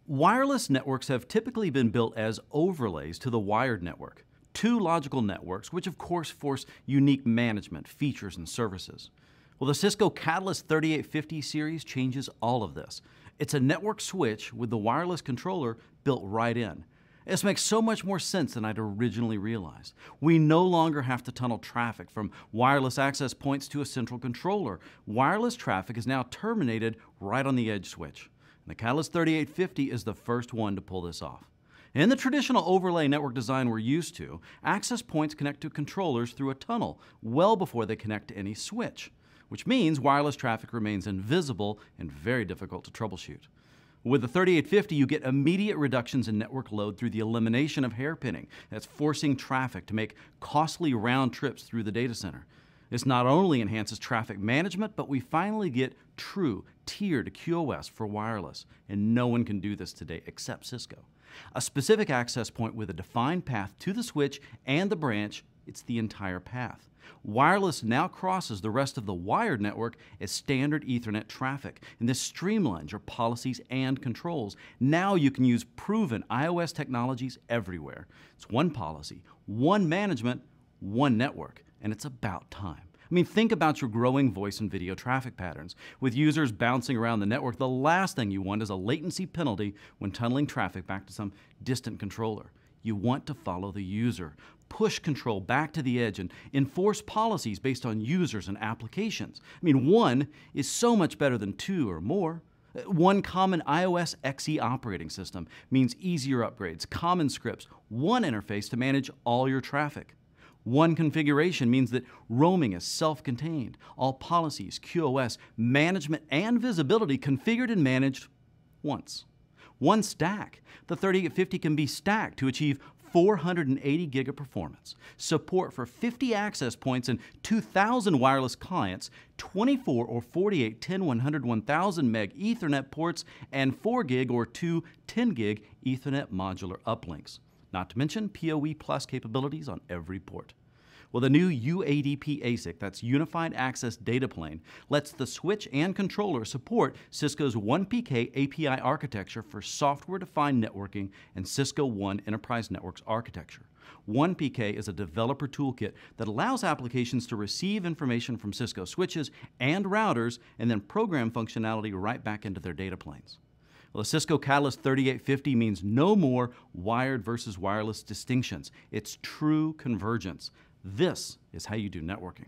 Wireless networks have typically been built as overlays to the wired network. Two logical networks, which of course force unique management, features, and services. Well, the Cisco Catalyst 3850 series changes all of this. It's a network switch with the wireless controller built right in. This makes so much more sense than I'd originally realized. We no longer have to tunnel traffic from wireless access points to a central controller. Wireless traffic is now terminated right on the edge switch. And the Catalyst 3850 is the first one to pull this off. In the traditional overlay network design we're used to, access points connect to controllers through a tunnel well before they connect to any switch, which means wireless traffic remains invisible and very difficult to troubleshoot. With the 3850, you get immediate reductions in network load through the elimination of hairpinning. That's forcing traffic to make costly round trips through the data center. This not only enhances traffic management, but we finally get true tiered QoS for wireless, and no one can do this today except Cisco. A specific access point with a defined path to the switch and the branch, it's the entire path. Wireless now crosses the rest of the wired network as standard Ethernet traffic, and this streamlines your policies and controls. Now you can use proven iOS technologies everywhere. It's one policy, one management, one network, and it's about time. I mean, think about your growing voice and video traffic patterns. With users bouncing around the network, the last thing you want is a latency penalty when tunneling traffic back to some distant controller. You want to follow the user, push control back to the edge, and enforce policies based on users and applications. I mean, one is so much better than two or more. One common iOS XE operating system means easier upgrades, common scripts, one interface to manage all your traffic. One configuration means that roaming is self-contained. All policies, QoS, management, and visibility configured and managed once. One stack. The 3850 can be stacked to achieve 480 gig of performance, support for 50 access points and 2,000 wireless clients, 24 or 48 10, 100, 1,000 meg Ethernet ports, and 4 gig or 2 10 gig Ethernet modular uplinks. Not to mention PoE Plus capabilities on every port. Well, the new UADP ASIC, that's Unified Access Data Plane, lets the switch and controller support Cisco's 1PK API architecture for software-defined networking and Cisco One Enterprise Networks architecture. 1PK is a developer toolkit that allows applications to receive information from Cisco switches and routers and then program functionality right back into their data planes. Well, the Cisco Catalyst 3850 means no more wired versus wireless distinctions. It's true convergence. This is how you do networking.